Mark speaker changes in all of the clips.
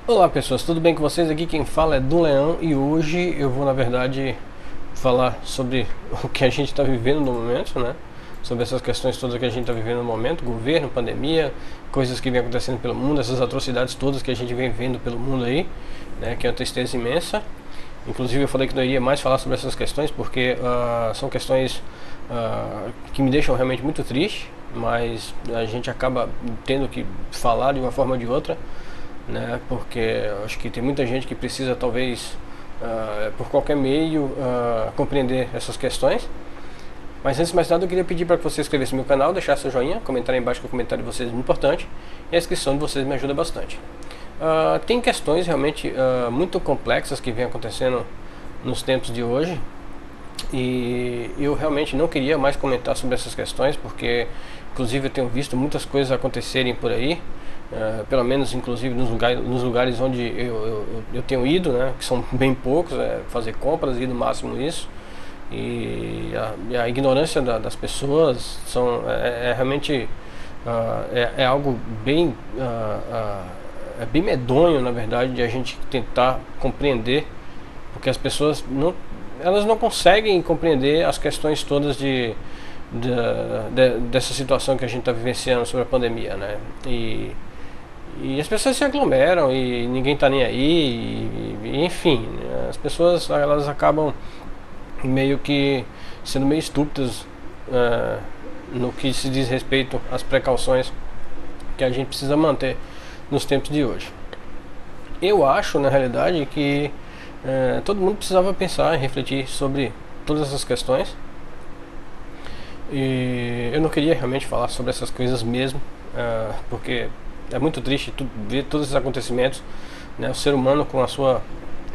Speaker 1: Olá pessoas, tudo bem com vocês? Aqui quem fala é do Leão e hoje eu vou na verdade falar sobre o que a gente está vivendo no momento, né? Sobre essas questões todas que a gente está vivendo no momento, governo, pandemia, coisas que vem acontecendo pelo mundo, essas atrocidades todas que a gente vem vendo pelo mundo aí, né? Que é uma tristeza imensa. Inclusive eu falei que não iria mais falar sobre essas questões porque são questões que me deixam realmente muito triste, mas a gente acaba tendo que falar de uma forma ou de outra, né? Porque acho que tem muita gente que precisa talvez por qualquer meio compreender essas questões. Mas antes de mais nada eu queria pedir para que você se inscrevesse no meu canal, deixasse seu joinha, comentar aí embaixo que o comentário de vocês é muito importante e a inscrição de vocês me ajuda bastante. Tem questões realmente muito complexas que vem acontecendo nos tempos de hoje e eu realmente não queria mais comentar sobre essas questões porque inclusive eu tenho visto muitas coisas acontecerem por aí, pelo menos inclusive nos lugares onde eu tenho ido, né, que são bem poucos, fazer compras e no máximo isso. E a ignorância das pessoas é realmente é algo bem é bem medonho, na verdade, de a gente tentar compreender, porque as pessoas elas não conseguem compreender as questões todas dessa situação que a gente está vivenciando sobre a pandemia, né? E as pessoas se aglomeram e ninguém está nem aí, enfim, as pessoas elas acabam meio que sendo meio estúpidas no que se diz respeito às precauções que a gente precisa manter nos tempos de hoje. Eu acho, na realidade, que todo mundo precisava pensar e refletir sobre todas essas questões. E eu não queria realmente falar sobre essas coisas mesmo, porque é muito triste ver todos esses acontecimentos, né? O ser humano com a sua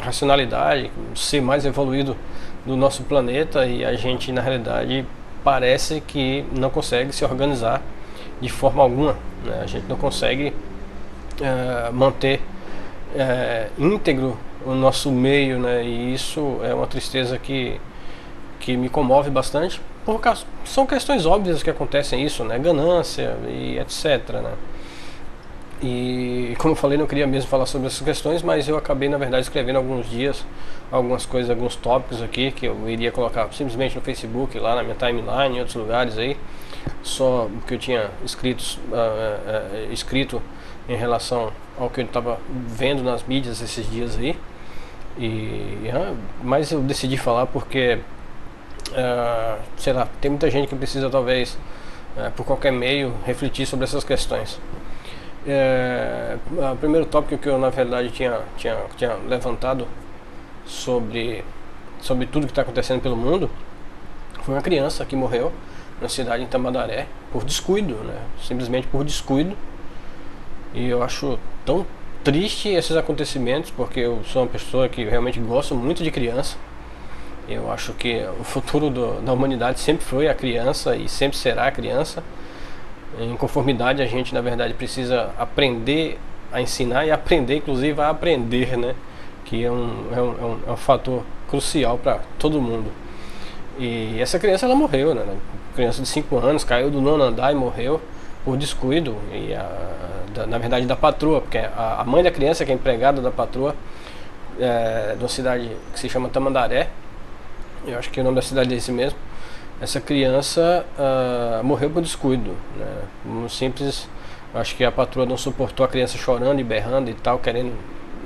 Speaker 1: racionalidade, o ser mais evoluído do nosso planeta, e a gente na realidade parece que não consegue se organizar de forma alguma, né? A gente não consegue manter íntegro o nosso meio, né? E isso é uma tristeza que me comove bastante, porque são questões óbvias que acontecem isso, né? Ganância e etc, né? E como eu falei, não queria mesmo falar sobre essas questões, mas eu acabei na verdade escrevendo alguns dias algumas coisas, alguns tópicos aqui que eu iria colocar simplesmente no Facebook, lá na minha timeline, em outros lugares aí, só o que eu tinha escrito em relação ao que eu estava vendo nas mídias esses dias aí. Mas eu decidi falar porque sei lá, tem muita gente que precisa talvez por qualquer meio refletir sobre essas questões. O primeiro tópico que eu na verdade tinha levantado sobre tudo que está acontecendo pelo mundo foi uma criança que morreu na cidade de Tamandaré por descuido, né? Simplesmente por descuido. E eu acho tão triste esses acontecimentos porque eu sou uma pessoa que realmente gosto muito de criança. Eu acho que o futuro da humanidade sempre foi a criança e sempre será a criança. Em conformidade, a gente na verdade precisa aprender a ensinar e aprender inclusive a aprender, né? Que é um fator crucial para todo mundo. E essa criança ela morreu, né? Criança de 5 anos, caiu do nono andar e morreu por descuido, e na verdade da patroa, porque a mãe da criança, que é empregada da patroa, de uma cidade que se chama Tamandaré, eu acho que o nome da cidade é esse mesmo. Essa criança morreu por descuido, né? Um simples, acho que a patroa não suportou a criança chorando e berrando e tal, querendo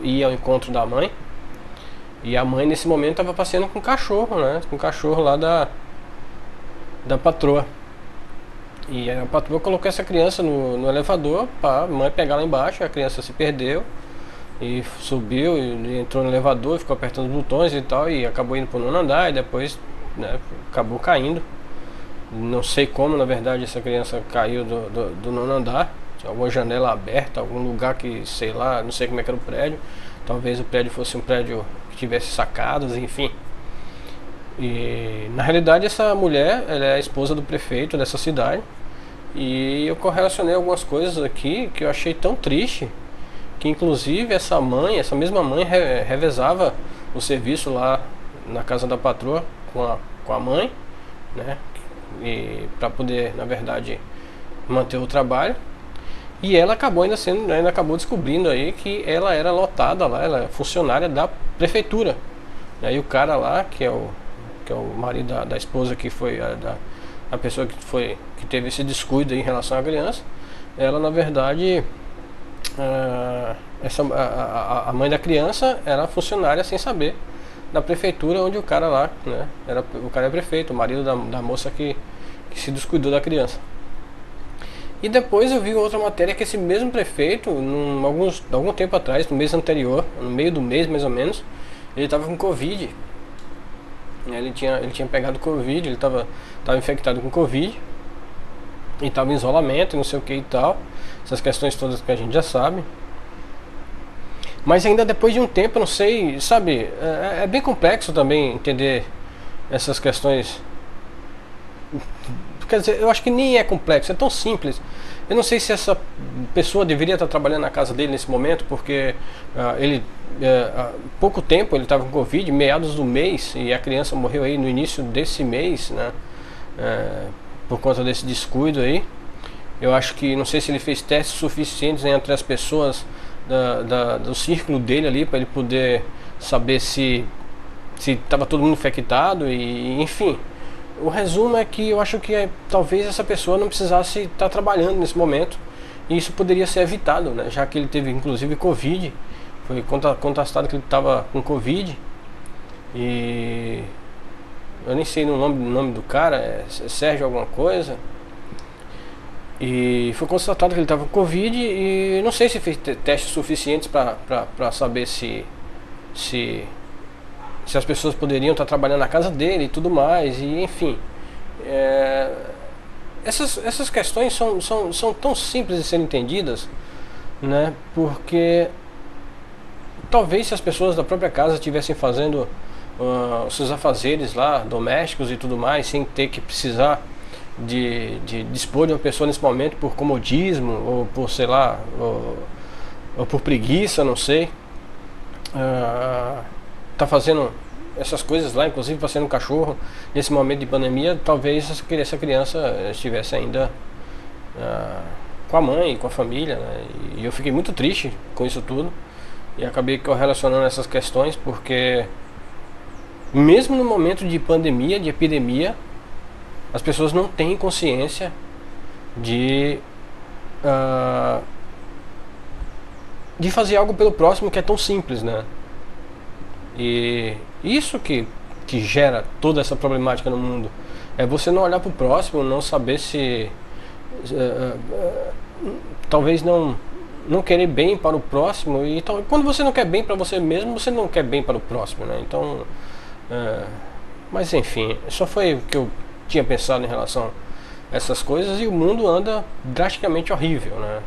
Speaker 1: ir ao encontro da mãe. E a mãe nesse momento estava passeando com o cachorro, né? Com o cachorro lá da patroa. E a patroa colocou essa criança no elevador para a mãe pegar lá embaixo. A criança se perdeu e subiu e entrou no elevador, ficou apertando os botões e tal, e acabou indo para o nono andar e depois, né, acabou caindo. Não sei como, na verdade, essa criança caiu do nono andar. Tinha alguma janela aberta, algum lugar que, sei lá, não sei como é que era o prédio. Talvez o prédio fosse um prédio que tivesse sacadas, enfim. E na realidade essa mulher, ela é a esposa do prefeito dessa cidade. E eu correlacionei algumas coisas aqui que eu achei tão triste, que inclusive essa mesma mãe revezava o serviço lá na casa da patroa com a mãe, né? E para poder, na verdade, manter o trabalho. E ela acabou ainda acabou descobrindo aí que ela era lotada lá, ela é funcionária da prefeitura. E aí o cara lá, que é o marido da esposa, que foi a pessoa que teve esse descuido em relação à criança, ela na verdade, a mãe da criança era funcionária sem saber da prefeitura, onde o cara lá, né, o cara é prefeito, o marido da moça que se descuidou da criança. E depois eu vi outra matéria que esse mesmo prefeito, algum tempo atrás, no mês anterior, no meio do mês mais ou menos, ele estava com Covid. Ele tinha pegado Covid, ele estava infectado com Covid, e estava em isolamento, não sei o que e tal, essas questões todas que a gente já sabe. Mas ainda depois de um tempo, não sei, sabe, é bem complexo também entender essas questões. Quer dizer, eu acho que nem é complexo, é tão simples. Eu não sei se essa pessoa deveria estar trabalhando na casa dele nesse momento, porque há pouco tempo ele estava com Covid, meados do mês, e a criança morreu aí no início desse mês, né? Por conta desse descuido aí. Eu acho que, não sei se ele fez testes suficientes entre as pessoas do círculo dele ali, para ele poder saber se estava todo mundo infectado, e enfim. O resumo é que eu acho que talvez essa pessoa não precisasse estar trabalhando nesse momento, e isso poderia ser evitado, né? Já que ele teve inclusive Covid, foi contestado que ele estava com Covid, e eu nem sei o nome do cara, é Sérgio alguma coisa, e foi constatado que ele estava com Covid, e não sei se fez testes suficientes para saber se as pessoas poderiam estar trabalhando na casa dele e tudo mais, e enfim. Essas questões são tão simples de serem entendidas, né? Porque talvez se as pessoas da própria casa estivessem fazendo os seus afazeres lá, domésticos e tudo mais, sem ter que precisar de dispor de uma pessoa nesse momento por comodismo, ou por, sei lá, ou por preguiça, não sei, tá fazendo essas coisas lá, inclusive passeando um cachorro nesse momento de pandemia, talvez essa criança estivesse ainda com a mãe, com a família, né? E eu fiquei muito triste com isso tudo, e acabei correlacionando essas questões, porque mesmo no momento de pandemia, de epidemia, as pessoas não têm consciência de fazer algo pelo próximo, que é tão simples, né? E isso que gera toda essa problemática no mundo. É você não olhar para o próximo, não saber se talvez não querer bem para o próximo. E quando você não quer bem para você mesmo, você não quer bem para o próximo, né? Então, mas enfim, só foi o que eu tinha pensado em relação a essas coisas, e o mundo anda drasticamente horrível, né?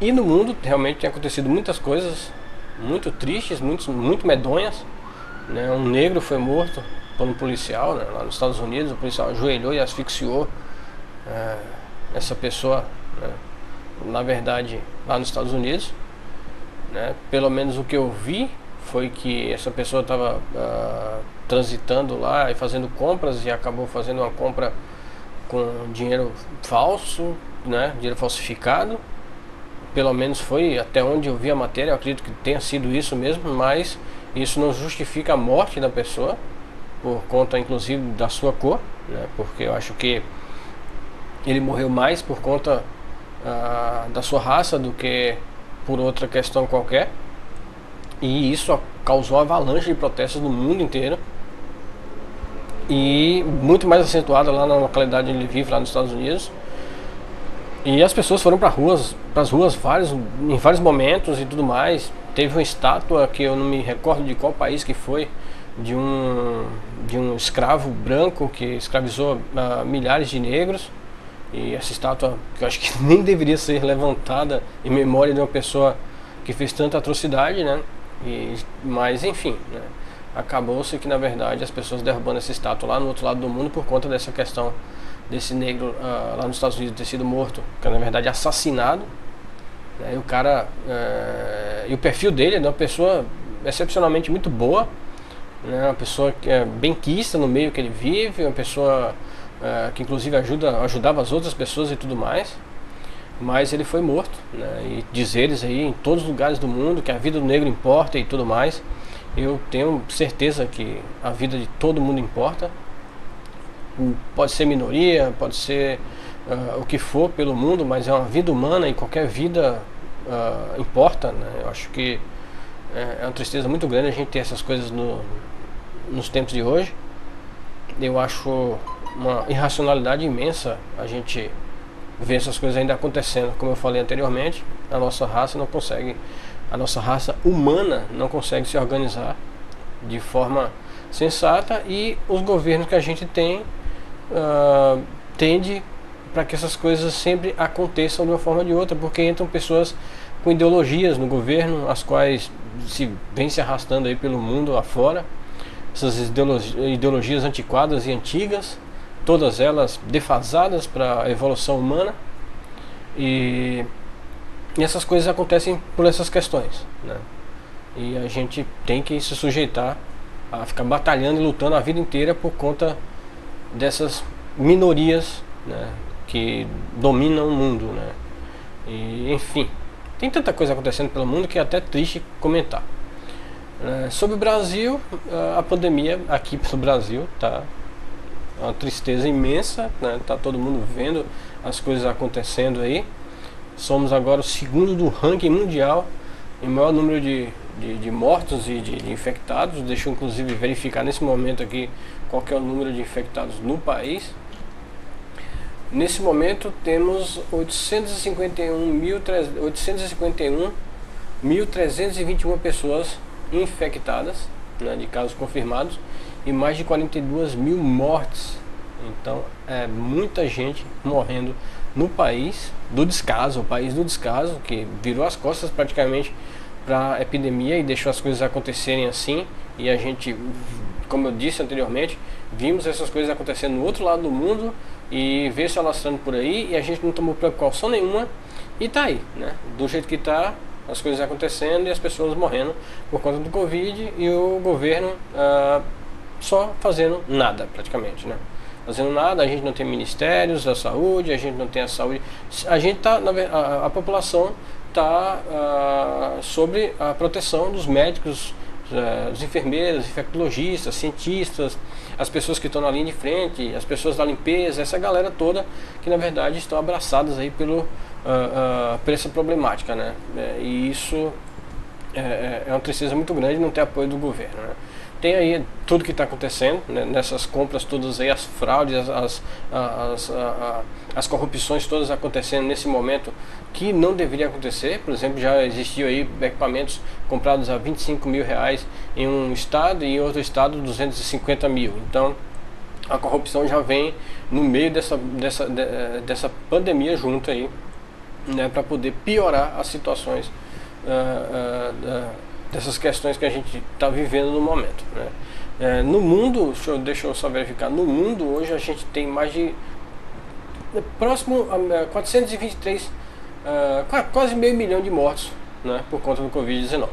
Speaker 1: E no mundo realmente tem acontecido muitas coisas muito tristes, muito medonhas, né? Um negro foi morto por um policial, né? Lá nos Estados Unidos. O policial ajoelhou e asfixiou essa pessoa, né? Na verdade, lá nos Estados Unidos, né? Pelo menos o que eu vi foi que essa pessoa estava transitando lá e fazendo compras, e acabou fazendo uma compra com dinheiro falso, né? Dinheiro falsificado. Pelo menos foi até onde eu vi a matéria, eu acredito que tenha sido isso mesmo, mas isso não justifica a morte da pessoa, por conta inclusive da sua cor, né? Porque eu acho que ele morreu mais por conta da sua raça do que por outra questão qualquer. E isso causou uma avalanche de protestos no mundo inteiro, e muito mais acentuada lá na localidade onde ele vive, lá nos Estados Unidos. E as pessoas foram para as ruas em vários momentos e tudo mais. Teve uma estátua, que eu não me recordo de qual país que foi, de um escravo branco que escravizou milhares de negros. E essa estátua, que eu acho que nem deveria ser levantada em memória de uma pessoa que fez tanta atrocidade, né? Mas enfim, né? Acabou-se que na verdade as pessoas derrubando essa estátua lá no outro lado do mundo por conta dessa questão desse negro lá nos Estados Unidos ter sido morto, que na verdade assassinado, né? E o cara, e o perfil dele é de uma pessoa excepcionalmente muito boa, né? Uma pessoa que é benquista no meio que ele vive, uma pessoa que inclusive ajudava as outras pessoas e tudo mais, mas ele foi morto, né, e dizeres aí em todos os lugares do mundo que a vida do negro importa e tudo mais. Eu tenho certeza que a vida de todo mundo importa. Pode ser minoria, pode ser o que for pelo mundo, mas é uma vida humana e qualquer vida importa, né? Eu acho que é uma tristeza muito grande a gente ter essas coisas nos tempos de hoje. Eu acho uma irracionalidade imensa a gente ver essas coisas ainda acontecendo. Como eu falei anteriormente, a nossa raça não consegue, a nossa raça humana não consegue se organizar de forma sensata, e os governos que a gente tem tende para que essas coisas sempre aconteçam de uma forma ou de outra, porque entram pessoas com ideologias no governo, as quais vem se arrastando aí pelo mundo afora, essas ideologias antiquadas e antigas, todas elas defasadas para a evolução humana, e essas coisas acontecem por essas questões, né? E a gente tem que se sujeitar a ficar batalhando e lutando a vida inteira por conta dessas minorias, né, que dominam o mundo, né? E, enfim, tem tanta coisa acontecendo pelo mundo que é até triste comentar. Sobre o Brasil, a pandemia aqui pelo Brasil tá uma tristeza imensa, né? Tá todo mundo vendo as coisas acontecendo aí. Somos agora o segundo do ranking mundial em maior número de mortos e de infectados. Deixa eu inclusive verificar nesse momento aqui qual que é o número de infectados no país. Nesse momento temos 851.321 pessoas infectadas, né, de casos confirmados, e mais de 42 mil mortes. Então é muita gente morrendo no país do descaso, o país do descaso, que virou as costas praticamente para a epidemia e deixou as coisas acontecerem assim. E a gente, como eu disse anteriormente, vimos essas coisas acontecendo no outro lado do mundo e veio se alastrando por aí, e a gente não tomou precaução nenhuma, e tá aí, né? Do jeito que tá, as coisas acontecendo e as pessoas morrendo por conta do Covid, e o governo só fazendo nada praticamente, né? Fazendo nada. A gente não tem ministérios da saúde, a gente não tem a saúde, a gente tá, a população está sobre a proteção dos médicos, dos enfermeiros, infectologistas, cientistas, as pessoas que estão na linha de frente, as pessoas da limpeza, essa galera toda que na verdade estão abraçadas aí por essa problemática, né? E isso é uma tristeza muito grande não ter apoio do governo, né? Tem aí tudo que está acontecendo, né, nessas compras todas aí, as fraudes, as corrupções todas acontecendo nesse momento que não deveria acontecer. Por exemplo, já existiu aí equipamentos comprados a 25 mil reais em um estado e em outro estado 250 mil. Então a corrupção já vem no meio dessa pandemia junto aí, né, para poder piorar as situações dessas questões que a gente está vivendo no momento, né? No mundo, deixa eu só verificar, no mundo hoje a gente tem mais de próximo a 423, quase meio milhão de mortos, né, por conta do Covid-19.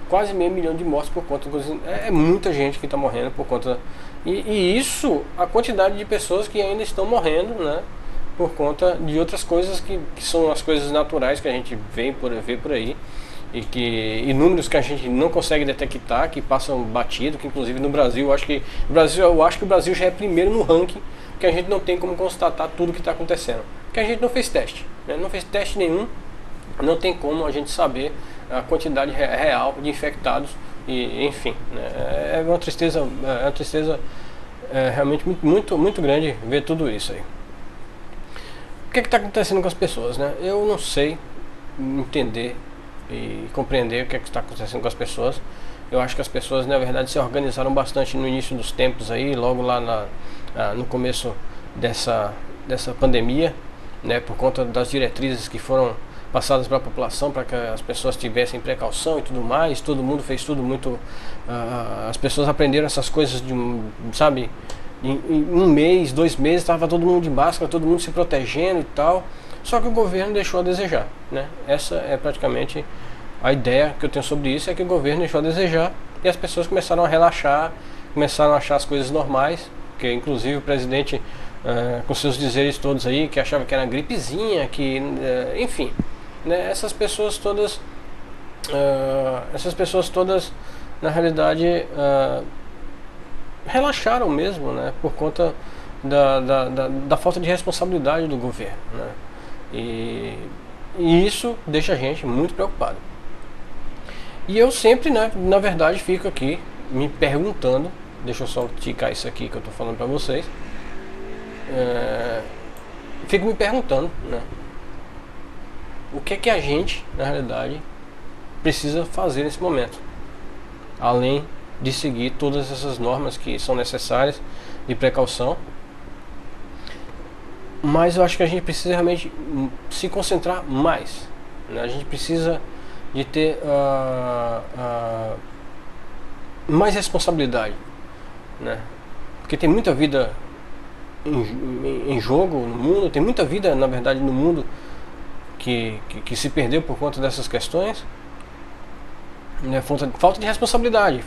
Speaker 1: Quase meio milhão de mortos por conta do Covid-19. É muita gente que está morrendo por conta, e isso, a quantidade de pessoas que ainda estão morrendo, né, por conta de outras coisas que são as coisas naturais que a gente vê por aí, e números que a gente não consegue detectar, que passam batido, que inclusive no Brasil, eu acho que o Brasil já é primeiro no ranking, que a gente não tem como constatar tudo o que está acontecendo, porque a gente não fez teste, né? Não fez teste nenhum, não tem como a gente saber a quantidade real de infectados, e enfim, né? É uma tristeza realmente muito, muito grande ver tudo isso aí. O que está acontecendo com as pessoas, né? Eu não sei entender e compreender o que está acontecendo com as pessoas. Eu acho que as pessoas na verdade se organizaram bastante no início dos tempos aí, logo lá no começo dessa pandemia, né, por conta das diretrizes que foram passadas para a população, para que as pessoas tivessem precaução e tudo mais. Todo mundo fez tudo muito, as pessoas aprenderam essas coisas sabe, em um mês, 2 meses estava todo mundo de máscara, todo mundo se protegendo e tal. Só que o governo deixou a desejar, né? Essa é praticamente a ideia que eu tenho sobre isso, é que o governo deixou a desejar e as pessoas começaram a relaxar, começaram a achar as coisas normais, que inclusive o presidente, com seus dizeres todos aí, que achava que era uma gripezinha, que, enfim, né, essas pessoas todas na realidade relaxaram mesmo, né, por conta da falta de responsabilidade do governo, né, e isso deixa a gente muito preocupado. E eu sempre, né, na verdade, fico aqui me perguntando, deixa eu só ticar isso aqui que eu estou falando para vocês, fico me perguntando, né, o que é que a gente, na realidade, precisa fazer nesse momento, além de seguir todas essas normas que são necessárias de precaução. Mas eu acho que a gente precisa realmente se concentrar mais, né? A gente precisa de ter mais responsabilidade, né? Porque tem muita vida em jogo no mundo, tem muita vida, na verdade, no mundo que se perdeu por conta dessas questões, né? Falta de responsabilidade,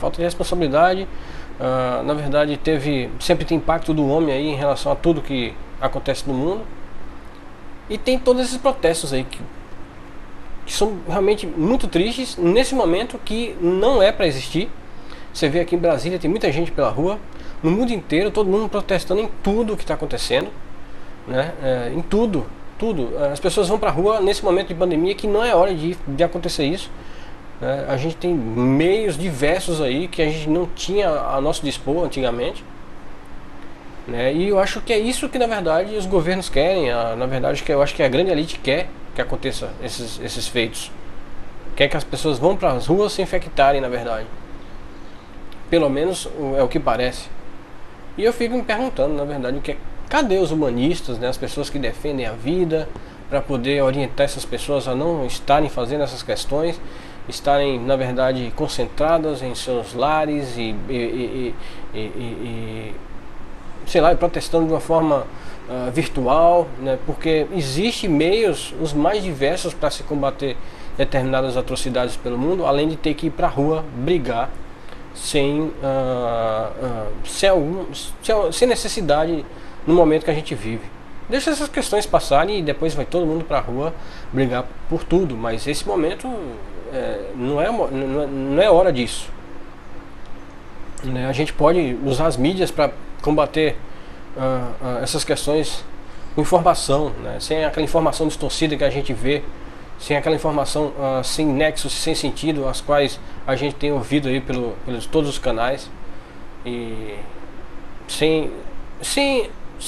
Speaker 1: na verdade sempre tem impacto do homem aí em relação a tudo que acontece no mundo, e tem todos esses protestos aí que são realmente muito tristes nesse momento, que não é para existir. Você vê aqui em Brasília, tem muita gente pela rua, no mundo inteiro, todo mundo protestando em tudo que está acontecendo, né? Em tudo. As pessoas vão para a rua nesse momento de pandemia, que não é hora de acontecer isso, né? A gente tem meios diversos aí que a gente não tinha a nosso dispor antigamente, né? E eu acho que é isso que na verdade os governos querem, na verdade eu acho que a grande elite quer que aconteça esses feitos, quer que as pessoas vão para as ruas se infectarem, na verdade, pelo menos é o que parece. E eu fico me perguntando, na verdade, cadê os humanistas, né, as pessoas que defendem a vida, para poder orientar essas pessoas a não estarem fazendo essas questões, estarem, na verdade, concentradas em seus lares e sei lá, protestando de uma forma virtual, né? Porque existem meios os mais diversos para se combater determinadas atrocidades pelo mundo, além de ter que ir para a rua brigar sem necessidade no momento que a gente vive. Deixa essas questões passarem e depois vai todo mundo para a rua brigar por tudo, mas esse momento não é hora disso, né? A gente pode usar as mídias para combater essas questões com informação, né? Sem aquela informação distorcida que a gente vê, sem aquela informação sem nexo, sem sentido, as quais a gente tem ouvido aí pelos todos os canais, e sem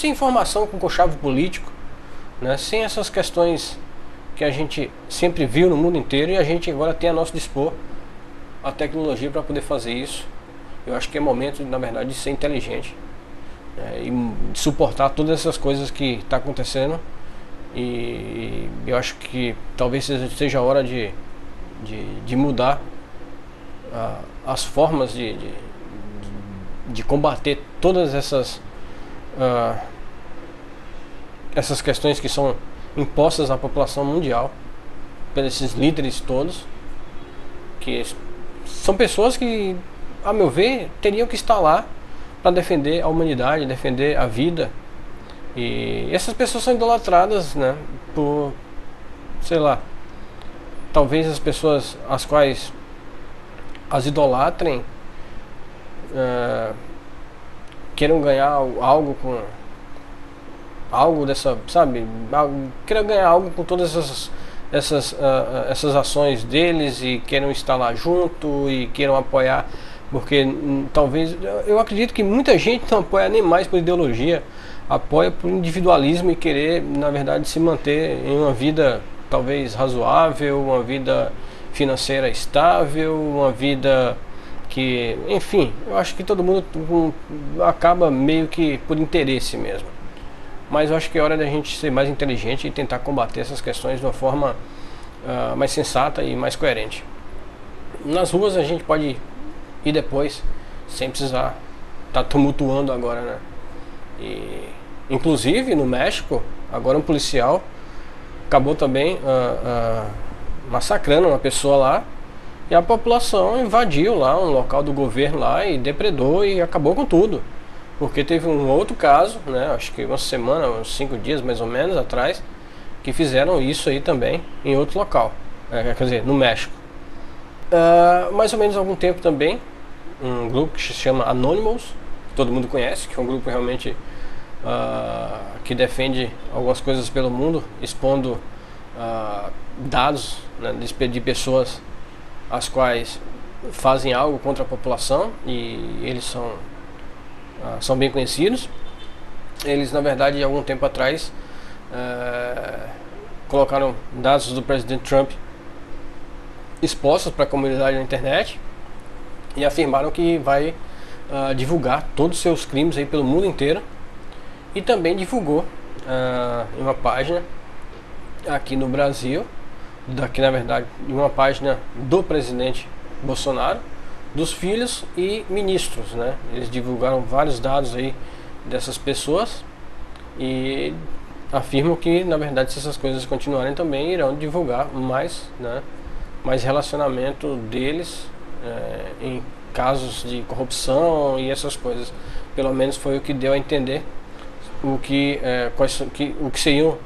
Speaker 1: informação com conchavo político, né? Sem essas questões que a gente sempre viu no mundo inteiro, e a gente agora tem a nosso dispor a tecnologia para poder fazer isso. Eu acho que é momento, na verdade, de ser inteligente, e de suportar todas essas coisas que está acontecendo. E eu acho que talvez seja a hora de mudar as formas de combater todas essas questões que são impostas à população mundial pelos esses líderes todos, que são pessoas que, a meu ver, teriam que estar lá para defender a humanidade, defender a vida. E essas pessoas são idolatradas, né, por, sei lá, talvez as pessoas as quais as idolatrem queiram ganhar algo com algo dessa, sabe, queiram ganhar algo com todas essas ações deles, e queiram estar lá junto e queiram apoiar, porque talvez, eu acredito que muita gente não apoia nem mais por ideologia, apoia por individualismo e querer, na verdade, se manter em uma vida talvez razoável, uma vida financeira estável, uma vida que, enfim, eu acho que todo mundo acaba meio que por interesse mesmo. Mas eu acho que é hora da gente ser mais inteligente e tentar combater essas questões de uma forma mais sensata e mais coerente. Nas ruas a gente pode ir depois, sem precisar estar tumultuando agora, né? E, inclusive no México, agora um policial acabou também massacrando uma pessoa lá, e a população invadiu lá um local do governo lá e depredou e acabou com tudo. Porque teve um outro caso, né, acho que uma semana, uns 5 dias mais ou menos atrás, que fizeram isso aí também em outro local, quer dizer, no México. Mais ou menos há algum tempo também, um grupo que se chama Anonymous, que todo mundo conhece, que é um grupo realmente que defende algumas coisas pelo mundo, expondo dados, né, de pessoas as quais fazem algo contra a população, e eles são bem conhecidos. Eles, na verdade, há algum tempo atrás colocaram dados do presidente Trump expostos para a comunidade na internet e afirmaram que vai divulgar todos os seus crimes aí pelo mundo inteiro, e também divulgou em uma página aqui no Brasil, na verdade, em uma página do presidente Bolsonaro, dos filhos e ministros, né? Eles divulgaram vários dados aí dessas pessoas e afirmam que, na verdade, se essas coisas continuarem, também irão divulgar mais, né, mais relacionamento deles em casos de corrupção e essas coisas. Pelo menos foi o que deu a entender o que seriam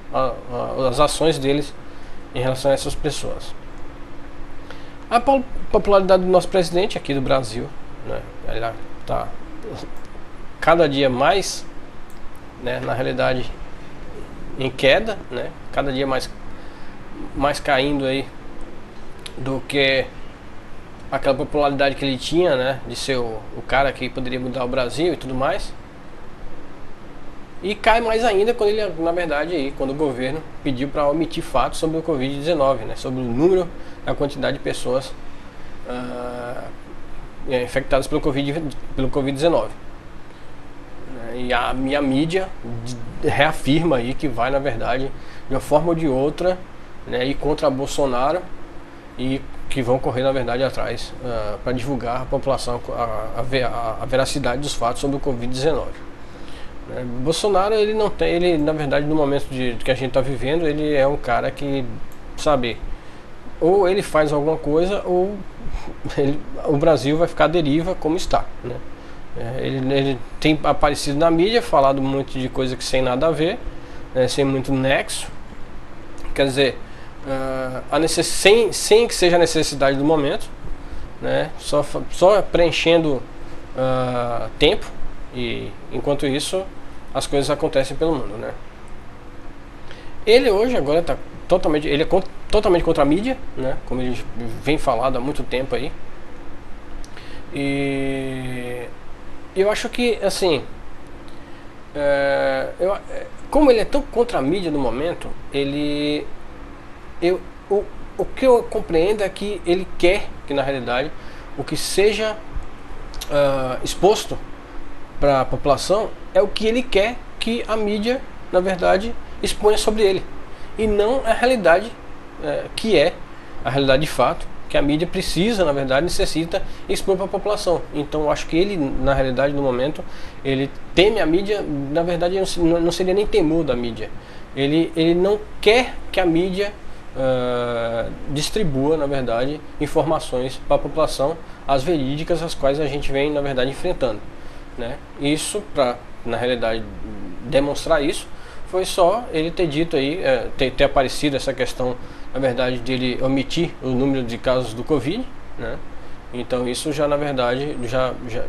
Speaker 1: as ações deles em relação a essas pessoas. A popularidade do nosso presidente aqui do Brasil, né, ela está cada dia mais, né, na realidade, em queda, né, cada dia mais caindo aí do que aquela popularidade que ele tinha, né, de ser o cara que poderia mudar o Brasil e tudo mais. E cai mais ainda quando ele, na verdade, aí, quando o governo pediu para omitir fatos sobre o Covid-19, né, sobre o número, a quantidade de pessoas infectadas pelo Covid-19. E a mídia reafirma aí que vai, na verdade, de uma forma ou de outra, né, ir contra Bolsonaro, e que vão correr, na verdade, atrás para divulgar a população a veracidade dos fatos sobre o Covid-19. Bolsonaro, ele não tem, ele, na verdade, no momento que a gente está vivendo, ele é um cara que, sabe, ou ele faz alguma coisa, ou o Brasil vai ficar à deriva como está, né? Ele tem aparecido na mídia, falado muito de coisa que sem nada a ver, né, sem muito nexo, quer dizer, sem que seja a necessidade do momento, né, só preenchendo tempo, e enquanto isso as coisas acontecem pelo mundo, né? Ele hoje agora está totalmente contra a mídia, né, como ele vem falado há muito tempo aí. E eu acho que, assim, como ele é tão contra a mídia no momento, o que eu compreendo é que ele quer que, na realidade, o que seja exposto para a população é o que ele quer que a mídia, na verdade, exponha sobre ele, e não a realidade que é a realidade de fato, que a mídia precisa, na verdade, necessita expor para a população. Então eu acho que ele, na realidade, no momento, ele teme a mídia. Na verdade, não seria nem temor da mídia, ele não quer que a mídia distribua, na verdade, informações para a população, as verídicas, as quais a gente vem, na verdade, enfrentando, né? Isso, para, na realidade, demonstrar isso, foi só ele ter dito aí, ter aparecido essa questão, na verdade, de ele omitir o número de casos do Covid, né? Então isso já, na verdade,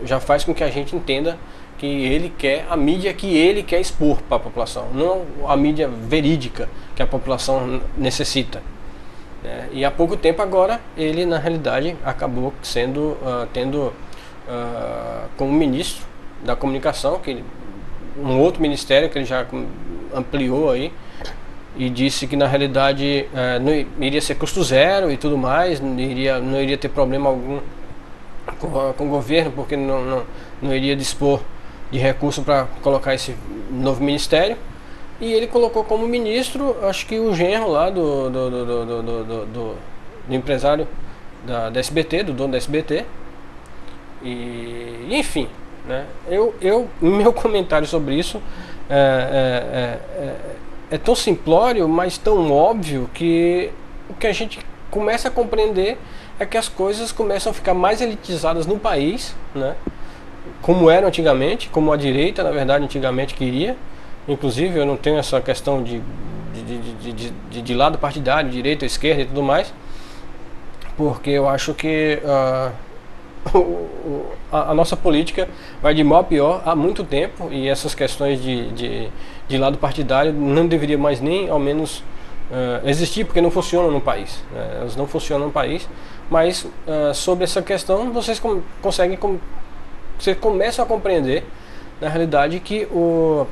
Speaker 1: já faz com que a gente entenda que ele quer a mídia que ele quer expor para a população, não a mídia verídica que a população necessita, né? E há pouco tempo agora ele, na realidade, acabou tendo como ministro da comunicação, um outro ministério que ele já ampliou aí, e disse que, na realidade, não iria ser custo zero e tudo mais, não iria ter problema algum com o governo, porque não iria dispor de recurso para colocar esse novo ministério. E ele colocou como ministro, acho que o genro lá do empresário da SBT, do dono da SBT. E enfim, né? Meu comentário sobre isso é tão simplório, mas tão óbvio, que o que a gente começa a compreender é que as coisas começam a ficar mais elitizadas no país, né? Como eram antigamente, como a direita, na verdade, antigamente queria. Inclusive, eu não tenho essa questão de de lado partidário, direita, esquerda e tudo mais, porque eu acho que a nossa política vai de mal a pior há muito tempo, e essas questões de lado partidário não deveria mais nem ao menos existir, porque não funcionam no país, né? Elas não funcionam no país, mas sobre essa questão vocês vocês começam a compreender na realidade que o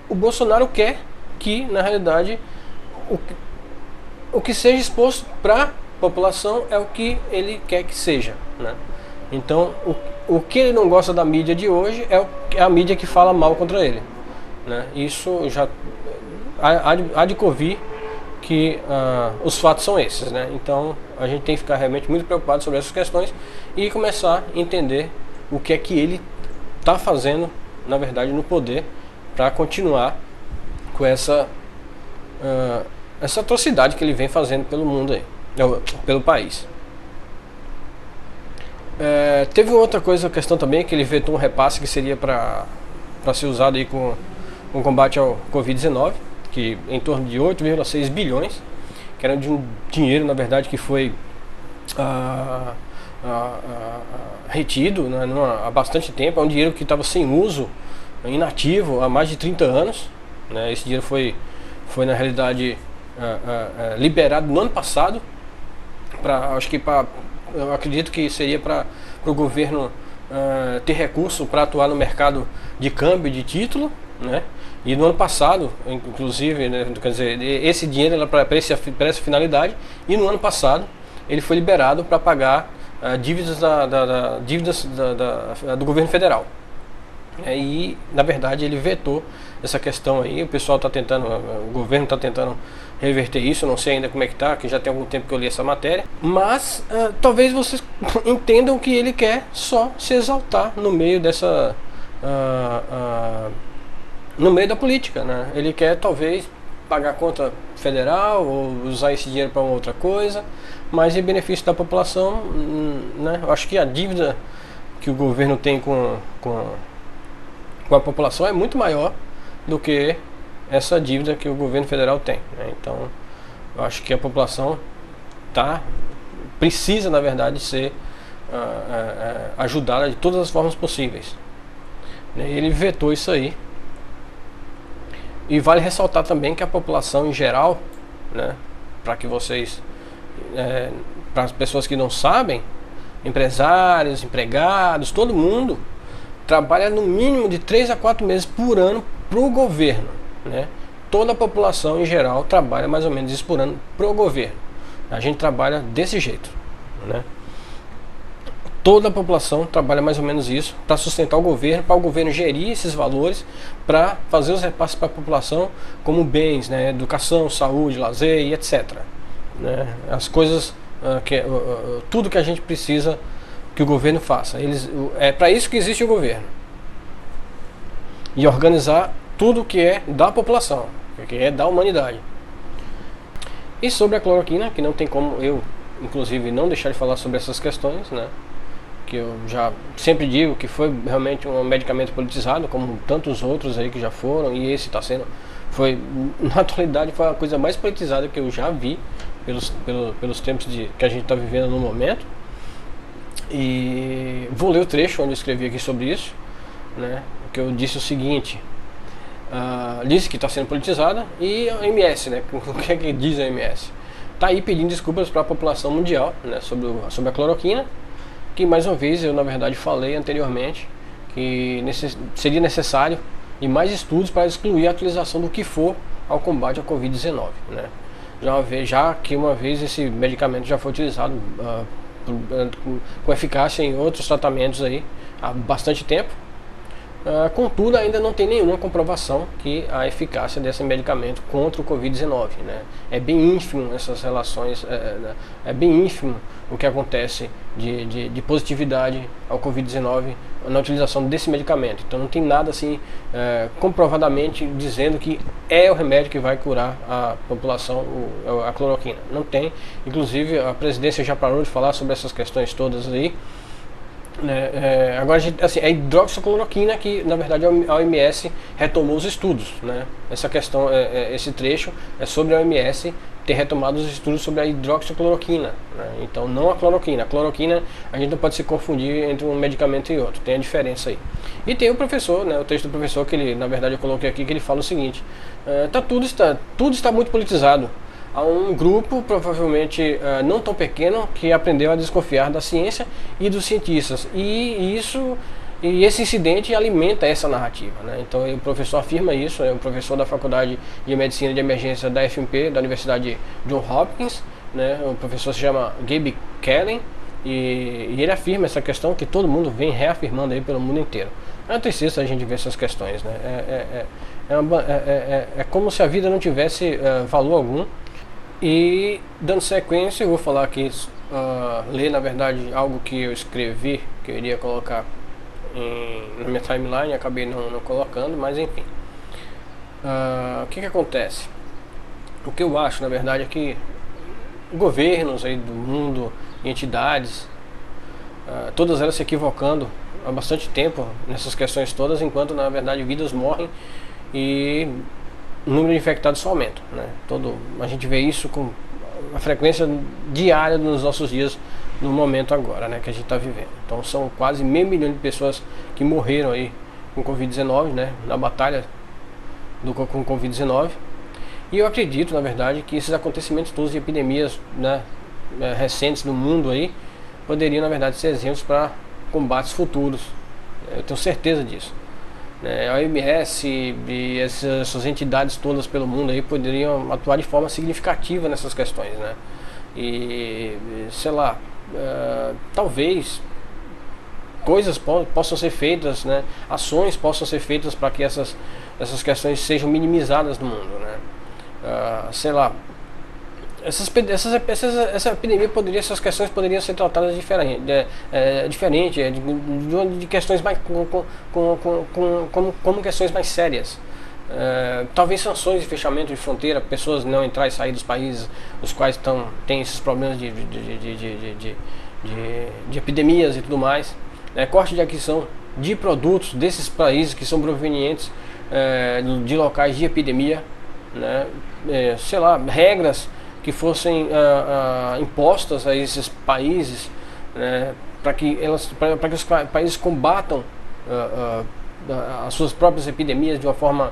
Speaker 1: Bolsonaro quer que na realidade o que seja exposto para a população é o que ele quer que seja, né? Então o que ele não gosta da mídia de hoje é a mídia que fala mal contra ele, né? Isso já há de convir que os fatos são esses, né? Então a gente tem que ficar realmente muito preocupado sobre essas questões e começar a entender o que é que ele está fazendo, na verdade, no poder, para continuar com essa atrocidade que ele vem fazendo pelo mundo aí, pelo país. Teve outra questão também, que ele vetou um repasse que seria para ser usado aí com combate ao Covid-19, que em torno de 8,6 bilhões, que era de um dinheiro, na verdade, que foi retido, né, há bastante tempo. É um dinheiro que estava sem uso, inativo há mais de 30 anos, né? Esse dinheiro foi na realidade liberado no ano passado, eu acredito que seria para o governo ter recurso para atuar no mercado de câmbio de título, né? E no ano passado, inclusive, né, quer dizer, esse dinheiro era para essa finalidade, e no ano passado ele foi liberado para pagar dívidas do governo federal. E na verdade ele vetou essa questão aí. O pessoal está tentando, o governo está tentando reverter isso. Eu não sei ainda como é que está, que já tem algum tempo que eu li essa matéria, mas talvez vocês entendam que ele quer só se exaltar no meio dessa no meio da política, né? Ele quer talvez pagar a conta federal ou usar esse dinheiro para outra coisa, mas em benefício da população, né? Eu acho que a dívida que o governo tem com a população é muito maior do que essa dívida que o governo federal tem, né? Então eu acho que a população precisa, na verdade, ser ajudada de todas as formas possíveis. Ele vetou isso aí. E vale ressaltar também que a população em geral, né, para as pessoas que não sabem, empresários, empregados, todo mundo trabalha no mínimo de 3 a 4 meses por ano para o governo, né? Toda a população em geral trabalha mais ou menos isso por ano para o governo. A gente trabalha desse jeito, né? Toda a população trabalha mais ou menos isso para sustentar o governo, para o governo gerir esses valores, para fazer os repasses para a população como bens, né, educação, saúde, lazer e etc, né? As coisas, tudo que a gente precisa que o governo faça. É para isso que existe o governo. E organizar tudo que é da população, que é da humanidade. E sobre a cloroquina, que não tem como eu, inclusive, não deixar de falar sobre essas questões, né? Que eu já sempre digo que foi realmente um medicamento politizado, como tantos outros aí que já foram, e esse está sendo, na atualidade foi a coisa mais politizada que eu já vi pelos tempos que a gente está vivendo no momento. E vou ler o trecho onde eu escrevi aqui sobre isso, né? Que eu disse o seguinte: disse que está sendo politizada, e a OMS, né? O que é que diz a OMS? Está aí pedindo desculpas para a população mundial, né, sobre a cloroquina, que mais uma vez eu na verdade falei anteriormente que seria necessário e mais estudos para excluir a utilização do que for ao combate à Covid-19, né? Já que uma vez esse medicamento já foi utilizado com eficácia em outros tratamentos aí há bastante tempo. Contudo, ainda não tem nenhuma comprovação que a eficácia desse medicamento contra o Covid-19, né? É bem ínfimo essas relações, é bem ínfimo o que acontece de positividade ao Covid-19 na utilização desse medicamento. Então não tem nada assim comprovadamente dizendo que é o remédio que vai curar a população, a cloroquina. Não tem. Inclusive a presidência já parou de falar sobre essas questões todas aí. né? Agora, assim, a hidroxicloroquina que, na verdade, a OMS retomou os estudos, né? Essa questão, esse trecho é sobre a OMS ter retomado os estudos sobre a hidroxicloroquina, né? Então, não a cloroquina. A cloroquina, a gente não pode se confundir entre um medicamento e outro, tem a diferença aí. E tem o professor, né? O texto do professor que ele, na verdade, eu coloquei aqui, que ele fala o seguinte: tudo está muito politizado. Há um grupo, provavelmente não tão pequeno, que aprendeu a desconfiar da ciência e dos cientistas. E esse incidente alimenta essa narrativa, né? Então o professor afirma isso, é um professor da Faculdade de Medicina de Emergência da FMP, da Universidade Johns Hopkins, né? O professor se chama Gabe Kellen e ele afirma essa questão que todo mundo vem reafirmando aí pelo mundo inteiro. É uma tristeza a gente ver essas questões, né? É como se a vida não tivesse valor algum. E dando sequência, eu vou falar aqui, ler na verdade algo que eu escrevi, que eu iria colocar na minha timeline, acabei não colocando, mas enfim. O que acontece? O que eu acho na verdade é que governos aí do mundo, entidades, todas elas se equivocando há bastante tempo nessas questões todas, enquanto na verdade vidas morrem e o número de infectados só aumenta, né? A gente vê isso com a frequência diária nos nossos dias, no momento agora, né, que a gente está vivendo. Então são quase 500 mil de pessoas que morreram aí com Covid-19, né, na batalha com Covid-19. E eu acredito, na verdade, que esses acontecimentos todos de epidemias, né, recentes no mundo aí, poderiam, na verdade, ser exemplos para combates futuros. Eu tenho certeza disso. A OMS e essas entidades todas pelo mundo aí poderiam atuar de forma significativa nessas questões, né? E sei lá, talvez coisas possam ser feitas, né? Ações possam ser feitas para que essas questões sejam minimizadas no mundo, né? Sei lá, essa epidemia essas questões poderiam ser tratadas diferente, de questões mais como questões mais sérias. Talvez sanções de fechamento de fronteira, pessoas não entrar e sair dos países os quais têm esses problemas de epidemias e tudo mais, corte de aquisição de produtos desses países que são provenientes de locais de epidemia, né? Sei lá, regras que fossem impostas a esses países, né, para que os países combatam as suas próprias epidemias de uma forma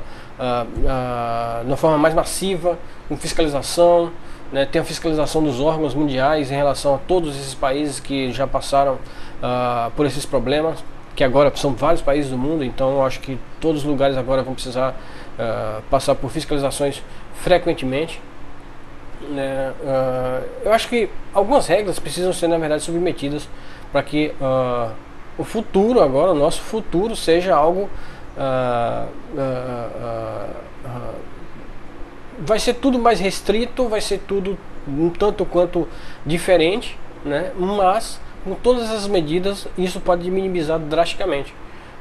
Speaker 1: mais massiva, com fiscalização, né, tem a fiscalização dos órgãos mundiais em relação a todos esses países que já passaram por esses problemas, que agora são vários países do mundo. Então eu acho que todos os lugares agora vão precisar passar por fiscalizações frequentemente. Eu acho que algumas regras precisam ser, na verdade, submetidas para que o futuro agora, o nosso futuro, seja algo vai ser tudo mais restrito, vai ser tudo um tanto quanto diferente, né? Mas com todas essas medidas isso pode minimizar drasticamente,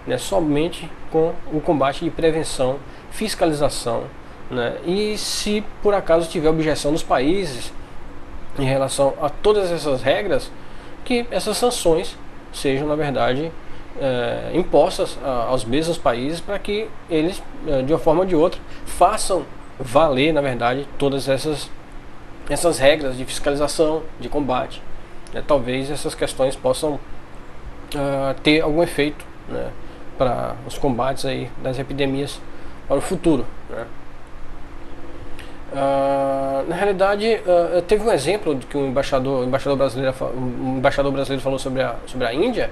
Speaker 1: né? Somente com o combate de prevenção, fiscalização, né? E se por acaso tiver objeção nos países em relação a todas essas regras, que essas sanções sejam, na verdade, impostas aos mesmos países, para que eles, de uma forma ou de outra, façam valer, na verdade, todas essas regras de fiscalização, de combate, né? Talvez essas questões possam ter algum efeito, né, para os combates aí das epidemias para o futuro, né? Na realidade, teve um exemplo de que um embaixador brasileiro falou sobre a Índia,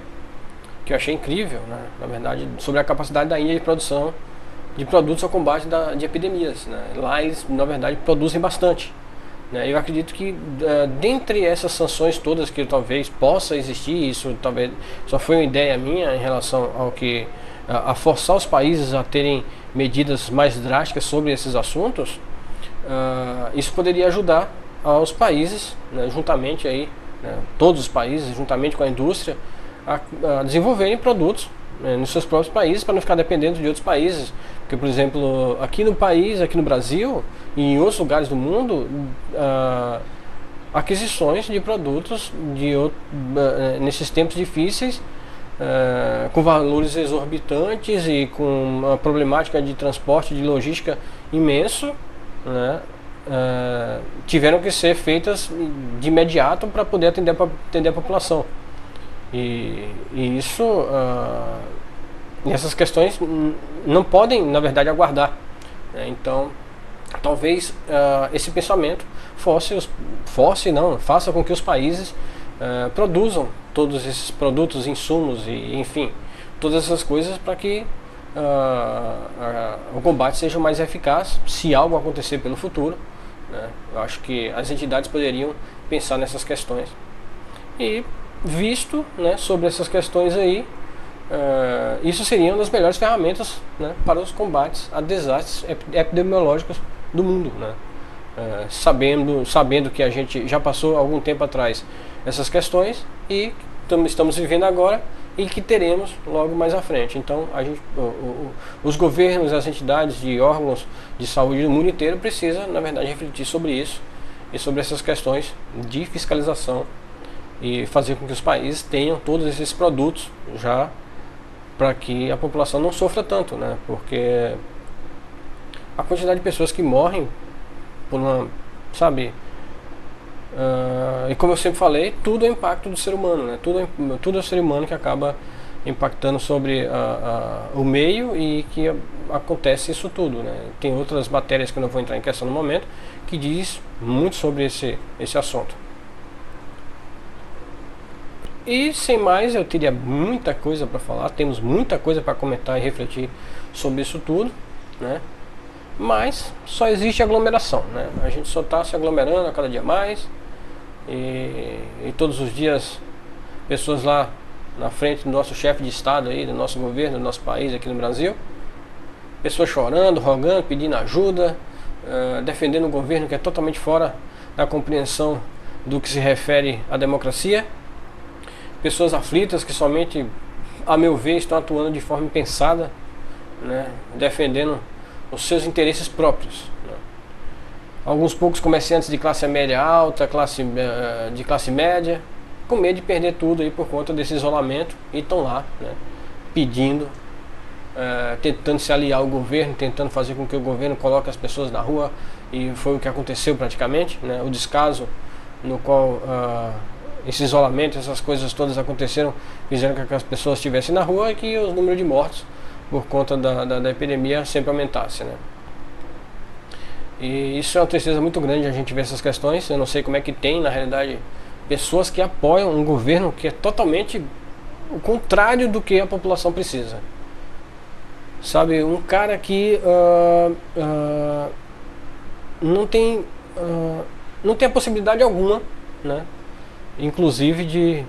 Speaker 1: que eu achei incrível, né? Na verdade, sobre a capacidade da Índia de produção de produtos ao combate de epidemias, né? Lá eles, na verdade, produzem bastante, né? Eu acredito que dentre essas sanções todas que talvez possa existir, isso talvez só foi uma ideia minha em relação ao que a forçar os países a terem medidas mais drásticas sobre esses assuntos. Isso poderia ajudar aos países, né, juntamente aí, né, todos os países, juntamente com a indústria, a desenvolverem produtos, né, nos seus próprios países, para não ficar dependendo de outros países. Porque, por exemplo, aqui no Brasil e em outros lugares do mundo, aquisições de produtos nesses tempos difíceis com valores exorbitantes e com uma problemática de transporte, de logística imenso, né? Tiveram que ser feitas de imediato para poder atender a população. E isso, essas questões não podem, na verdade, aguardar, né? Então, talvez esse pensamento faça com que os países produzam todos esses produtos, insumos e, enfim, todas essas coisas para que o combate seja mais eficaz, se algo acontecer pelo futuro, né? Eu acho que as entidades poderiam pensar nessas questões. E visto, né, sobre essas questões aí, isso seria uma das melhores ferramentas, né, para os combates a desastres epidemiológicos do mundo, né? Sabendo que a gente já passou algum tempo atrás essas questões e estamos vivendo agora e que teremos logo mais à frente. Então os governos, as entidades e órgãos de saúde do mundo inteiro precisam, na verdade, refletir sobre isso e sobre essas questões de fiscalização e fazer com que os países tenham todos esses produtos já, para que a população não sofra tanto, né? Porque a quantidade de pessoas que morrem por uma, sabe, e como eu sempre falei, tudo é impacto do ser humano, né? Tudo é o ser humano que acaba impactando sobre o meio e que acontece isso tudo, né? Tem outras matérias que eu não vou entrar em questão no momento que diz muito sobre esse assunto. E sem mais, eu teria muita coisa para falar, temos muita coisa para comentar e refletir sobre isso tudo, né? Mas só existe aglomeração, né? A gente só está se aglomerando a cada dia mais e todos os dias pessoas lá na frente do nosso chefe de estado aí, do nosso governo, do nosso país aqui no Brasil, pessoas chorando, rogando, pedindo ajuda, defendendo um governo que é totalmente fora da compreensão do que se refere à democracia. Pessoas aflitas que somente, a meu ver, estão atuando de forma impensada, né? Defendendo os seus interesses próprios, né? Alguns poucos comerciantes de classe média alta, de classe média, com medo de perder tudo aí por conta desse isolamento e estão lá, né, pedindo, tentando se aliar ao governo, tentando fazer com que o governo coloque as pessoas na rua, e foi o que aconteceu praticamente, né? O descaso no qual esse isolamento, essas coisas todas aconteceram, fizeram com que as pessoas estivessem na rua e que os números de mortos por conta da epidemia sempre aumentasse, né? E isso é uma tristeza muito grande a gente ver essas questões. Eu não sei como é que tem, na realidade, pessoas que apoiam um governo que é totalmente o contrário do que a população precisa. Sabe, um cara que não tem a possibilidade alguma, né, inclusive de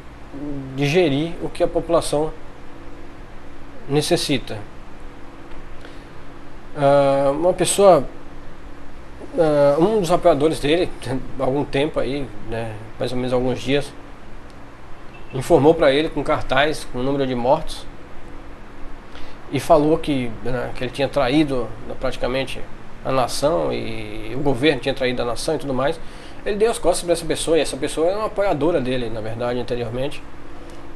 Speaker 1: gerir o que a população necessita. Uma pessoa, um dos apoiadores dele, há algum tempo aí, né, mais ou menos alguns dias, informou para ele com cartaz, com o número de mortos, e falou que ele tinha traído praticamente a nação, e o governo tinha traído a nação e tudo mais. Ele deu as costas para essa pessoa, e essa pessoa era uma apoiadora dele, na verdade, anteriormente.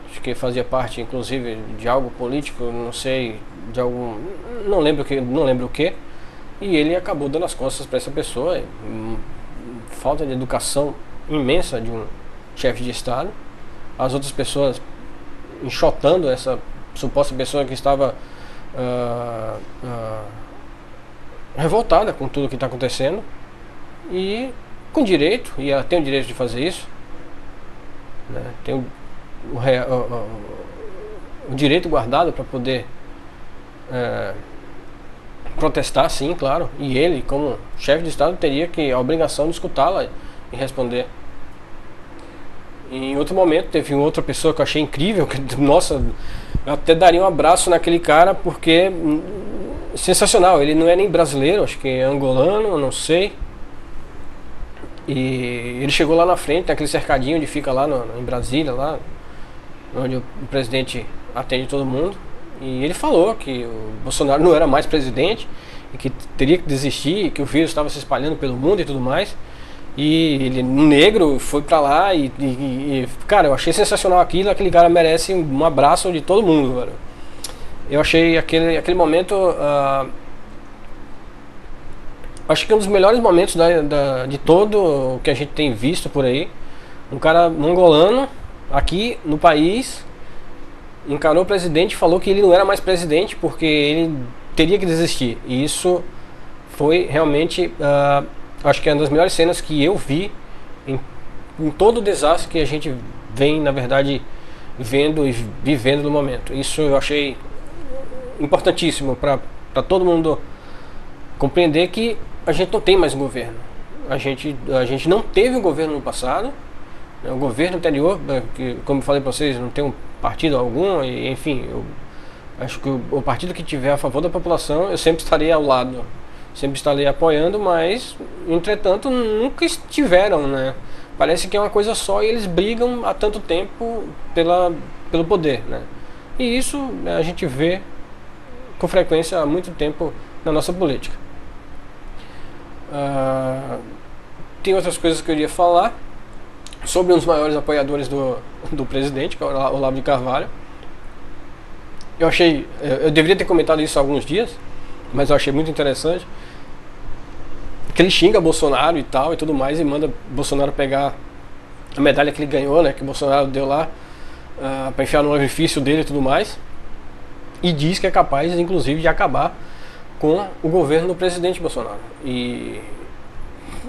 Speaker 1: Acho que fazia parte, inclusive, de algo político, não sei, de algum, não lembro o que. E ele acabou dando as costas para essa pessoa. Falta de educação imensa de um chefe de estado. As outras pessoas enxotando essa suposta pessoa que estava revoltada com tudo que está acontecendo, e com direito, e ela tem o direito de fazer isso, né? Tem o direito guardado para poder protestar, sim, claro. E ele, como chefe de estado, teria a obrigação de escutá-la e responder. Em outro momento teve outra pessoa que eu achei incrível, que, nossa, eu até daria um abraço naquele cara, porque sensacional. Ele não é nem brasileiro, acho que é angolano, não sei. E ele chegou lá na frente, naquele cercadinho onde fica lá em Brasília, lá onde o presidente atende todo mundo. E ele falou que o Bolsonaro não era mais presidente e que teria que desistir, que o vírus estava se espalhando pelo mundo e tudo mais. E ele, um negro, foi pra lá cara, eu achei sensacional aquilo. Aquele cara merece um abraço de todo mundo, velho. Eu achei aquele momento, acho que um dos melhores momentos de todo o que a gente tem visto por aí. Um cara mongolano aqui no país encarou o presidente e falou que ele não era mais presidente porque ele teria que desistir. E isso foi realmente, acho que é uma das melhores cenas que eu vi em todo o desastre que a gente vem, na verdade, vendo e vivendo no momento. Isso eu achei importantíssimo para todo mundo compreender que a gente não tem mais um governo. A gente não teve um governo no passado. O governo anterior, que, como eu falei para vocês, não tem um partido algum, e, enfim, eu acho que o partido que tiver a favor da população, eu sempre estarei ao lado, sempre estarei apoiando, mas, entretanto, nunca estiveram, né? Parece que é uma coisa só e eles brigam há tanto tempo pelo poder, né? E isso a gente vê com frequência há muito tempo na nossa política. Tem outras coisas que eu iria falar sobre um dos maiores apoiadores do presidente, que é o Olavo de Carvalho. Eu deveria ter comentado isso há alguns dias, mas eu achei muito interessante que ele xinga Bolsonaro e tal e tudo mais, e manda Bolsonaro pegar a medalha que ele ganhou, né, que Bolsonaro deu lá para enfiar no orifício dele e tudo mais, e diz que é capaz, inclusive, de acabar com o governo do presidente Bolsonaro. E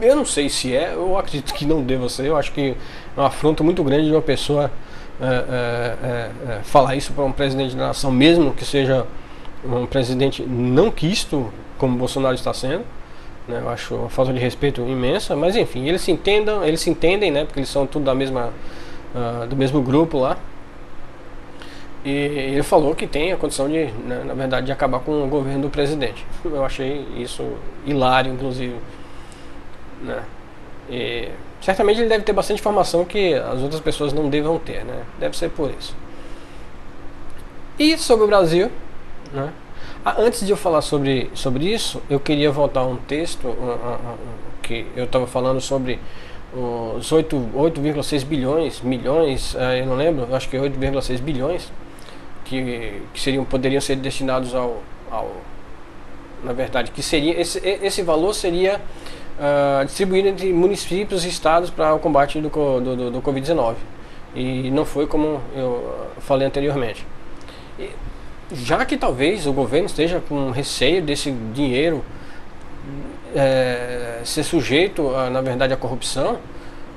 Speaker 1: eu não sei se eu acredito que não deva ser. Eu acho que é um afronto muito grande de uma pessoa falar isso para um presidente da nação, mesmo que seja um presidente não quisto, como Bolsonaro está sendo, né? Eu acho uma falta de respeito imensa, mas enfim, eles se entendem, né? Porque eles são tudo do mesmo grupo lá. E ele falou que tem a condição de, né, na verdade, de acabar com o governo do presidente. Eu achei isso hilário, inclusive, né? E certamente ele deve ter bastante informação que as outras pessoas não devam ter, né? Deve ser por isso. E sobre o Brasil, né? Antes de eu falar sobre isso, eu queria voltar a um texto que eu estava falando sobre os 8,6 milhões, eu não lembro, acho que 8,6 bilhões que poderiam ser destinados na verdade, que seria esse valor seria distribuído entre municípios e estados para o combate do Covid-19. E não foi como eu falei anteriormente. Já que talvez o governo esteja com receio desse dinheiro ser sujeito, na verdade, à corrupção,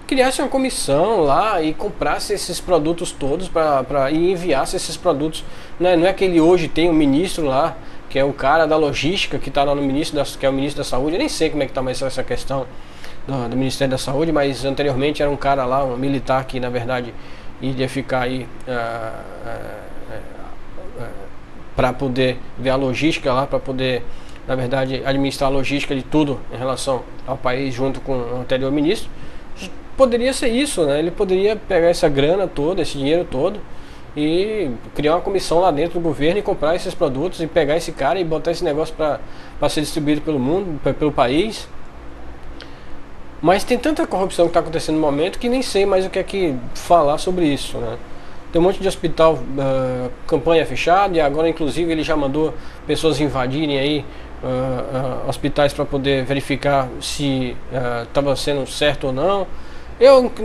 Speaker 1: criasse uma comissão lá e comprasse esses produtos todos e enviasse esses produtos. Não é que ele hoje tem um ministro lá, que é o cara da logística, que está lá que é o ministro da Saúde. Eu nem sei como é que está mais essa questão do Ministério da Saúde, mas anteriormente era um cara lá, um militar que, na verdade, iria ficar aí para poder ver a logística lá, para poder, na verdade, administrar a logística de tudo em relação ao país, junto com o anterior ministro. Poderia ser isso, né? Ele poderia pegar essa grana toda, esse dinheiro todo, e criar uma comissão lá dentro do governo e comprar esses produtos e pegar esse cara e botar esse negócio para ser distribuído pelo mundo, pelo país. Mas tem tanta corrupção que está acontecendo no momento que nem sei mais o que é que falar sobre isso, né? Tem um monte de hospital, campanha fechada, e agora inclusive ele já mandou pessoas invadirem aí hospitais para poder verificar se estava sendo certo ou não.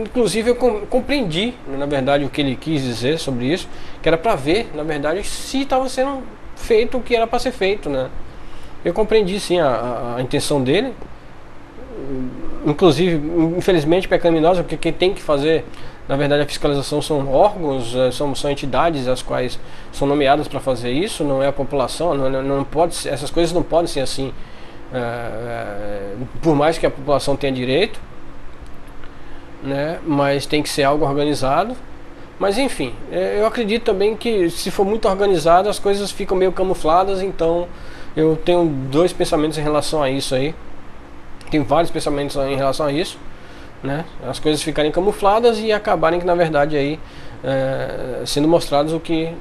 Speaker 1: Inclusive, eu compreendi, na verdade, o que ele quis dizer sobre isso, que era para ver, na verdade, se estava sendo feito o que era para ser feito, né? Eu compreendi, sim, a intenção dele, inclusive, infelizmente, pecaminosa, porque quem tem que fazer, na verdade, a fiscalização são órgãos, são entidades as quais são nomeadas para fazer isso, não é a população. Não pode ser, essas coisas não podem ser assim, por mais que a população tenha direito, né? Mas tem que ser algo organizado. Mas enfim, eu acredito também que se for muito organizado as coisas ficam meio camufladas. Então eu tenho dois pensamentos em relação a isso aí. Tem vários pensamentos em relação a isso, né? As coisas ficarem camufladas e acabarem que, na verdade, aí sendo mostrados o que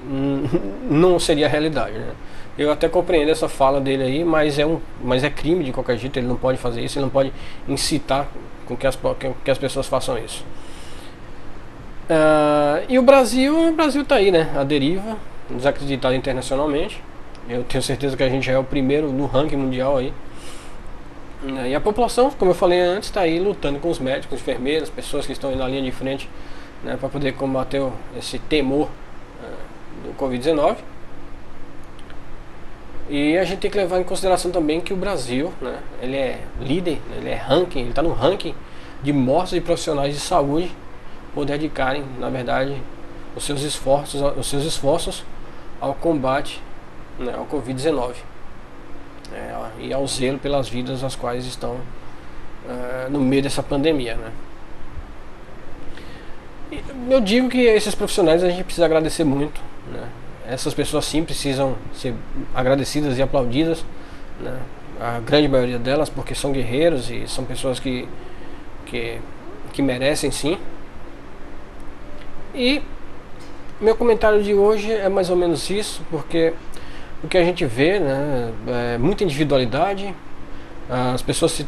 Speaker 1: não seria a realidade, né? Eu até compreendo essa fala dele aí, mas é crime de qualquer jeito. Ele não pode fazer isso, ele não pode incitar com que as pessoas façam isso. E o Brasil está aí, né? A deriva, desacreditado internacionalmente. Eu tenho certeza que a gente já é o primeiro no ranking mundial aí. E a população, como eu falei antes, está aí lutando com os médicos, enfermeiras, pessoas que estão aí na linha de frente, né, para poder combater esse temor do Covid-19. E a gente tem que levar em consideração também que o Brasil, né, ele é líder, ele é ranking, ele está no ranking de mortes de profissionais de saúde por dedicarem, na verdade, os seus esforços ao combate, né, ao Covid-19. E ao zelo pelas vidas as quais estão no meio dessa pandemia, né? E eu digo que esses profissionais a gente precisa agradecer muito, né? Essas pessoas sim precisam ser agradecidas e aplaudidas, né? A grande maioria delas, porque são guerreiros e são pessoas que merecem sim. E meu comentário de hoje é mais ou menos isso, porque o que a gente vê, né, é muita individualidade. As pessoas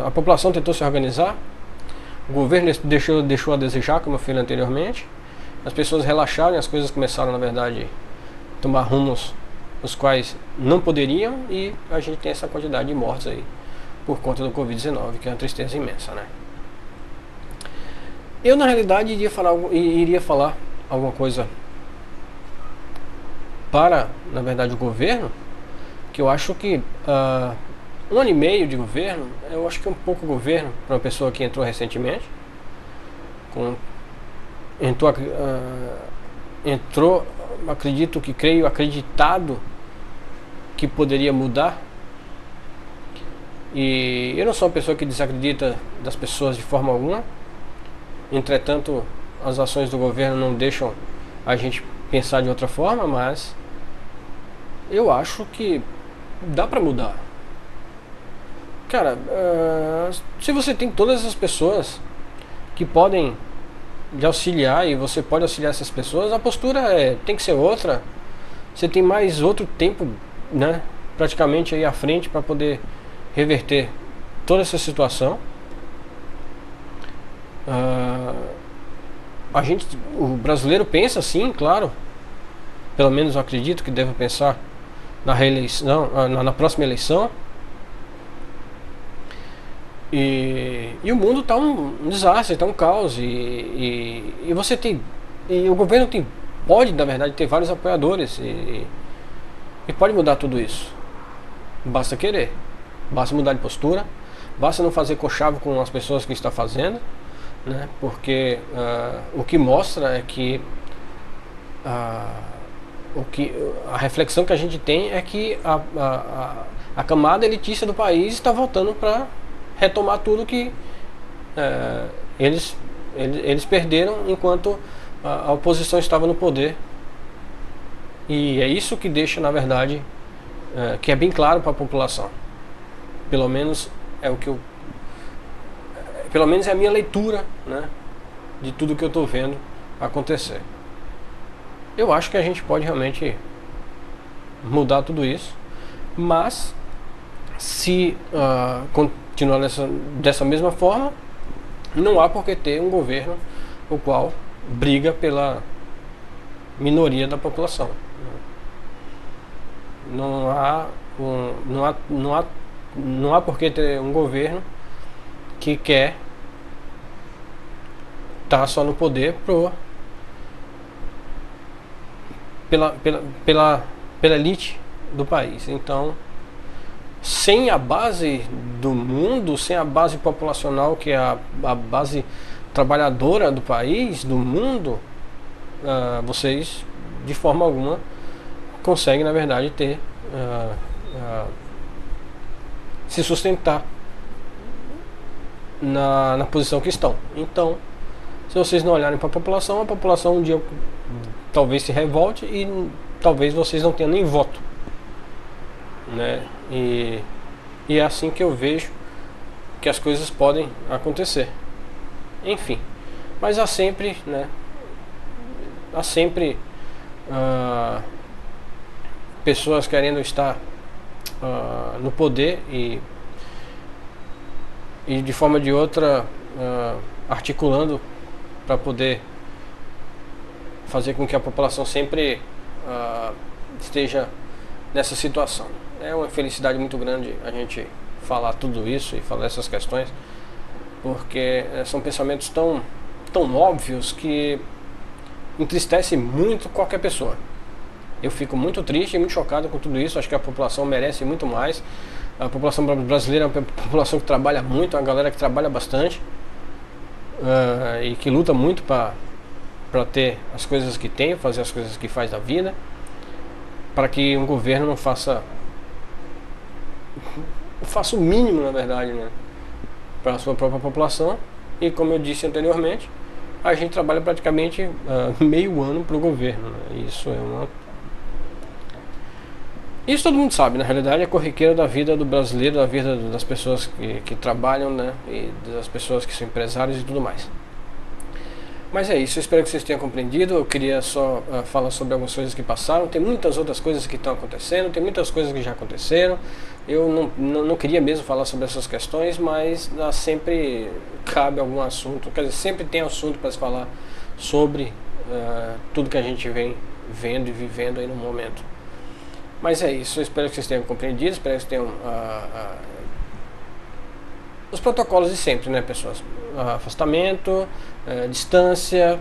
Speaker 1: a população tentou se organizar, o governo deixou a desejar, como eu falei anteriormente. As pessoas relaxaram e as coisas começaram, na verdade, a tomar rumos os quais não poderiam, e a gente tem essa quantidade de mortes aí por conta do Covid-19, que é uma tristeza imensa, né? Eu, na realidade, iria falar alguma coisa para, na verdade, o governo, que eu acho que 1 ano e meio de governo, eu acho que é um pouco governo para uma pessoa que entrou recentemente, entrou, acreditado que poderia mudar. E eu não sou uma pessoa que desacredita das pessoas de forma alguma. Entretanto, as ações do governo não deixam a gente pensar de outra forma, mas eu acho que dá pra mudar. Cara, se você tem todas essas pessoas que podem lhe auxiliar e você pode auxiliar essas pessoas, a postura tem que ser outra. Você tem mais outro tempo, né, praticamente aí à frente para poder reverter toda essa situação. O brasileiro pensa assim, claro. Pelo menos eu acredito que deve pensar na reeleição, na próxima eleição. E o mundo está um desastre, está um caos. E você tem. E o governo pode, na verdade, ter vários apoiadores. E pode mudar tudo isso. Basta querer. Basta mudar de postura. Basta não fazer conchavo com as pessoas que está fazendo, né? Porque o que mostra é que a reflexão que a gente tem é que a camada elitista do país está voltando para retomar tudo que eles perderam enquanto a oposição estava no poder. E é isso que deixa, na verdade, que é bem claro para a população. Pelo menos é pelo menos é a minha leitura, né, de tudo que eu estou vendo acontecer. Eu acho que a gente pode realmente mudar tudo isso, mas se continuar dessa mesma forma, não há por que ter um governo o qual briga pela minoria da população. Não há por que ter um governo que quer estar só no poder pela elite do país. Então, sem a base do mundo, sem a base populacional, que é a base trabalhadora do país, do mundo, vocês de forma alguma conseguem, na verdade, se sustentar na posição que estão. Então, se vocês não olharem para a população um dia talvez se revolte e talvez vocês não tenham nem voto, né? E é assim que eu vejo que as coisas podem acontecer. Enfim, mas há sempre, né, há sempre pessoas querendo estar no poder e de forma ou de outra articulando para poder fazer com que a população sempre esteja nessa situação. É uma infelicidade muito grande a gente falar tudo isso e falar essas questões, porque são pensamentos tão óbvios que entristecem muito qualquer pessoa. Eu fico muito triste e muito chocado com tudo isso. Acho que a população merece muito mais. A população brasileira é uma população que trabalha muito, é uma galera que trabalha bastante e que luta muito para ter as coisas que tem, fazer as coisas que faz da vida, para que um governo não faça o mínimo, na verdade, né, para a sua própria população. E como eu disse anteriormente, a gente trabalha praticamente meio ano para o governo, né? Isso todo mundo sabe, na realidade é corriqueiro da vida do brasileiro, da vida das pessoas que trabalham, né, e das pessoas que são empresários e tudo mais. Mas é isso, eu espero que vocês tenham compreendido. Eu queria só falar sobre algumas coisas que passaram. Tem muitas outras coisas que estão acontecendo, tem muitas coisas que já aconteceram. Eu não queria mesmo falar sobre essas questões, mas sempre cabe algum assunto, quer dizer, sempre tem assunto para se falar sobre tudo que a gente vem vendo e vivendo aí no momento. Mas é isso, eu espero que vocês tenham compreendido, espero que vocês tenham os protocolos de sempre, né, pessoas? Afastamento, distância,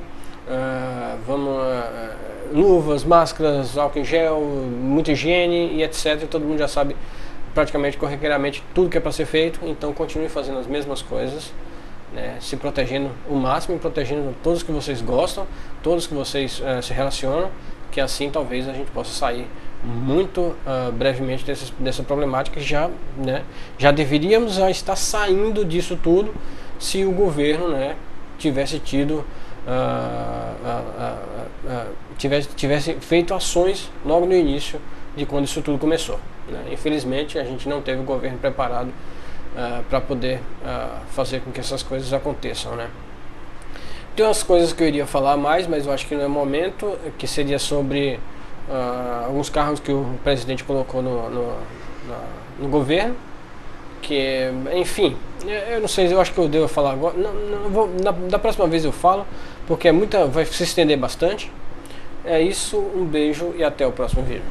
Speaker 1: luvas, máscaras, álcool em gel, muita higiene e etc. Todo mundo já sabe praticamente corriqueiramente tudo que é para ser feito, então continue fazendo as mesmas coisas, né, se protegendo o máximo, protegendo todos que vocês gostam, todos que vocês se relacionam, que assim talvez a gente possa sair muito brevemente dessa problemática. Já deveríamos estar saindo disso tudo se o governo, né, tivesse tido tivesse feito ações logo no início de quando isso tudo começou, né? Infelizmente a gente não teve o governo preparado para poder fazer com que essas coisas aconteçam, né? Tem umas coisas que eu iria falar mais, mas eu acho que não é momento, que seria sobre alguns carros que o presidente colocou no governo, que, enfim, eu não sei, eu acho que eu devo falar agora, da próxima vez eu falo, porque vai se estender bastante. É isso, um beijo e até o próximo vídeo.